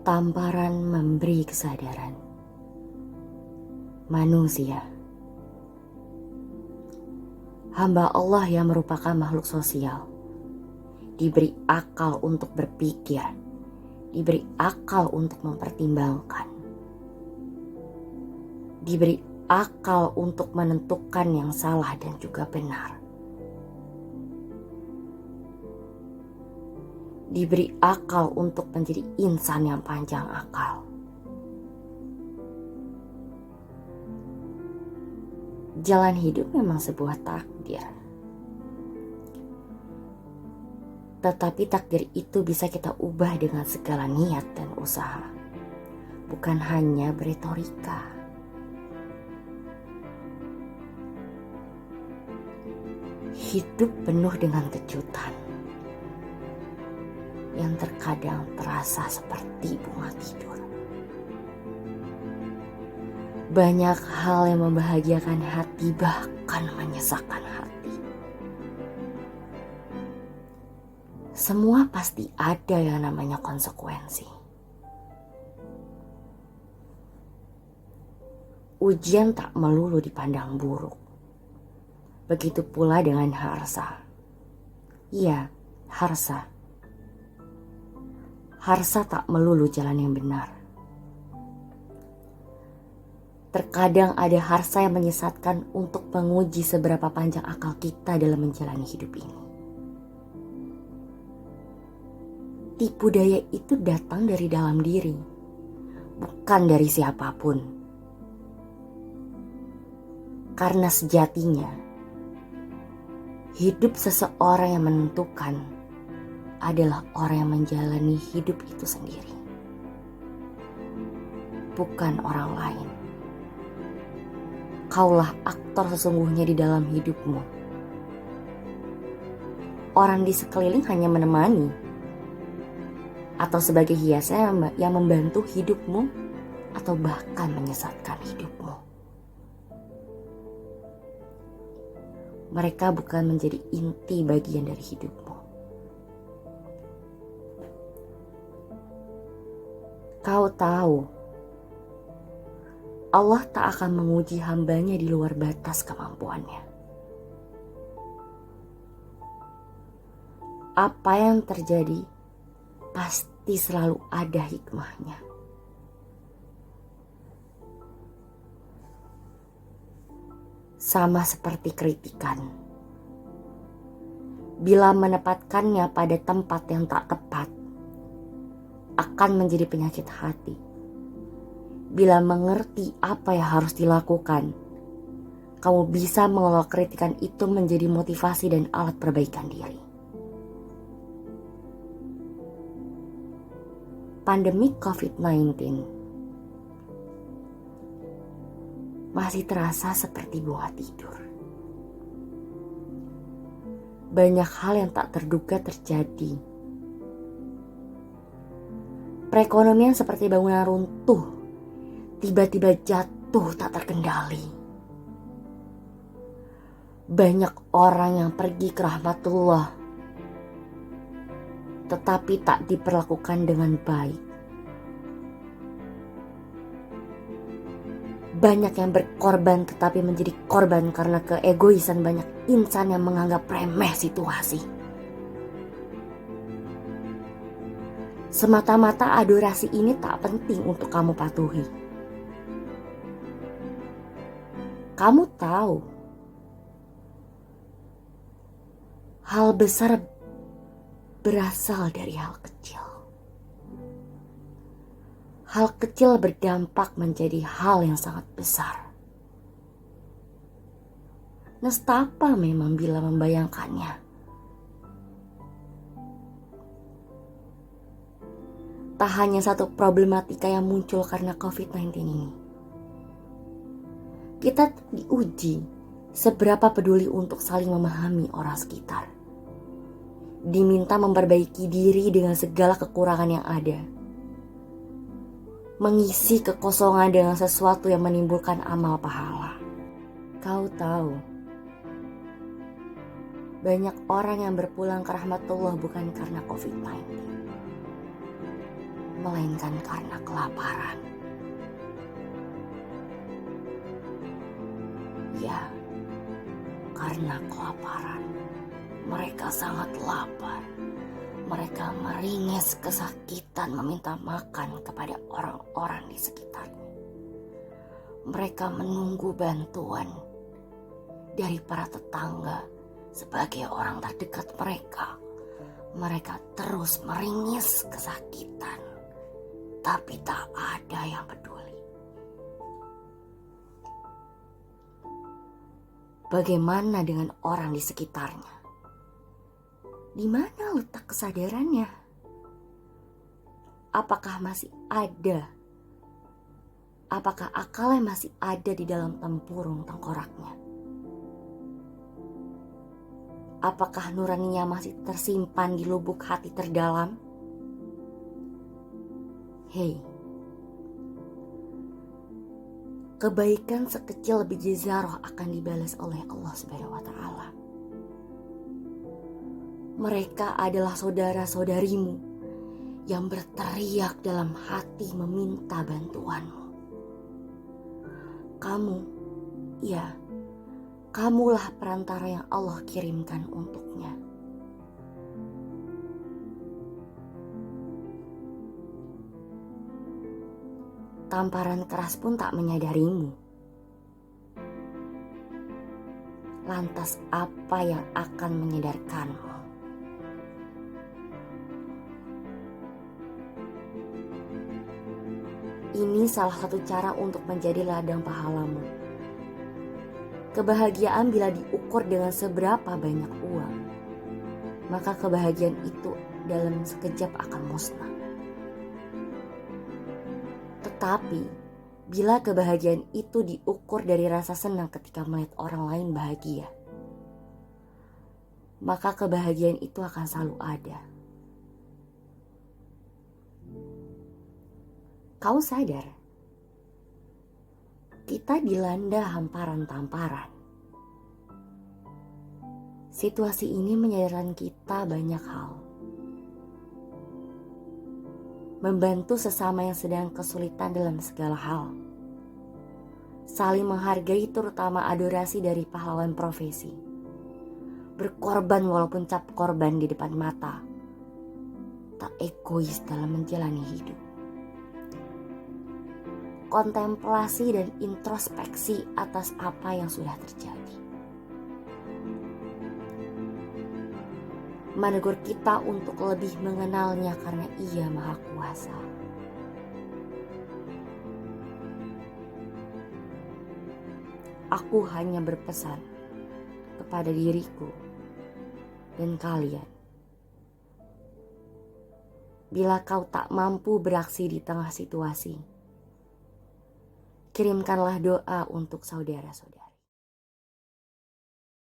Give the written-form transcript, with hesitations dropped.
Tamparan memberi kesadaran. Manusia, hamba Allah yang merupakan makhluk sosial, diberi akal untuk berpikir, diberi akal untuk mempertimbangkan, diberi akal untuk menentukan yang salah dan juga benar, diberi akal untuk menjadi insan yang panjang akal. Jalan hidup memang sebuah takdir. Tetapi takdir itu bisa kita ubah dengan segala niat dan usaha. Bukan hanya beretorika. Hidup penuh dengan kejutan yang terkadang terasa seperti bunga tidur. Banyak hal yang membahagiakan hati, bahkan menyesakkan hati. Semua pasti ada yang namanya konsekuensi. Ujian tak melulu dipandang buruk. Begitu pula dengan harsa. Iya, harsa. Harsa tak melulu jalan yang benar. Terkadang ada harsa yang menyesatkan untuk menguji seberapa panjang akal kita dalam menjalani hidup ini. Tipu daya itu datang dari dalam diri, bukan dari siapapun. Karena sejatinya, hidup seseorang yang menentukan adalah orang yang menjalani hidup itu sendiri, bukan orang lain. Kaulah aktor sesungguhnya di dalam hidupmu. Orang di sekeliling hanya menemani atau sebagai hiasan yang membantu hidupmu atau bahkan menyesatkan hidupmu. Mereka bukan menjadi inti bagian dari hidupmu. Kau tahu, Allah tak akan menguji hambanya di luar batas kemampuannya. Apa yang terjadi pasti selalu ada hikmahnya. Sama seperti kritikan. Bila menempatkannya pada tempat yang tak tepat, akan menjadi penyakit hati. Bila mengerti apa yang harus dilakukan, kamu bisa mengelola kritikan itu menjadi motivasi dan alat perbaikan diri. Pandemi COVID-19 masih terasa seperti bunga tidur. Banyak hal yang tak terduga terjadi. Perekonomian seperti bangunan runtuh, tiba-tiba jatuh tak terkendali. Banyak orang yang pergi ke rahmatullah, tetapi tak diperlakukan dengan baik. Banyak yang berkorban tetapi menjadi korban karena keegoisan banyak insan yang menganggap remeh situasi. Semata-mata adorasi ini tak penting untuk kamu patuhi. Kamu tahu, hal besar berasal dari hal kecil. Hal kecil berdampak menjadi hal yang sangat besar. Nestapa memang bila membayangkannya. Tak hanya satu problematika yang muncul karena COVID-19 ini. Kita diuji seberapa peduli untuk saling memahami orang sekitar. Diminta memperbaiki diri dengan segala kekurangan yang ada. Mengisi kekosongan dengan sesuatu yang menimbulkan amal pahala. Kau tahu, banyak orang yang berpulang ke rahmatullah bukan karena COVID-19. melainkan karena kelaparan. Ya, karena kelaparan. Mereka sangat lapar. Mereka meringis kesakitan meminta makan kepada orang-orang di sekitarnya. Mereka menunggu bantuan dari para tetangga sebagai orang terdekat mereka. Mereka terus meringis kesakitan, tapi tak ada yang peduli. Bagaimana dengan orang di sekitarnya? Di mana letak kesadarannya? Apakah masih ada? Apakah akalnya masih ada di dalam tempurung tengkoraknya? Apakah nuraninya masih tersimpan di lubuk hati terdalam? Hei, kebaikan sekecil biji zarah akan dibalas oleh Allah Subhanahu wa Ta'ala. Mereka adalah saudara-saudarimu yang berteriak dalam hati meminta bantuanmu. Kamu, ya, kamulah perantara yang Allah kirimkan untuknya. Tamparan keras pun tak menyadarimu. Lantas apa yang akan menyadarkanmu? Ini salah satu cara untuk menjadi ladang pahalamu. Kebahagiaan bila diukur dengan seberapa banyak uang, maka kebahagiaan itu dalam sekejap akan musnah. Tetapi, bila kebahagiaan itu diukur dari rasa senang ketika melihat orang lain bahagia, maka kebahagiaan itu akan selalu ada. Kau sadar, kita dilanda hamparan tamparan. Situasi ini menyadarkan kita banyak hal. Membantu sesama yang sedang kesulitan dalam segala hal. Saling menghargai terutama adorasi dari pahlawan profesi. Berkorban walaupun cap korban di depan mata. Tak egois dalam menjalani hidup. Kontemplasi dan introspeksi atas apa yang sudah terjadi. Menegur kita untuk lebih mengenalnya karena Ia Maha Kuasa. Aku hanya berpesan kepada diriku dan kalian. Bila kau tak mampu beraksi di tengah situasi, kirimkanlah doa untuk saudara-saudara.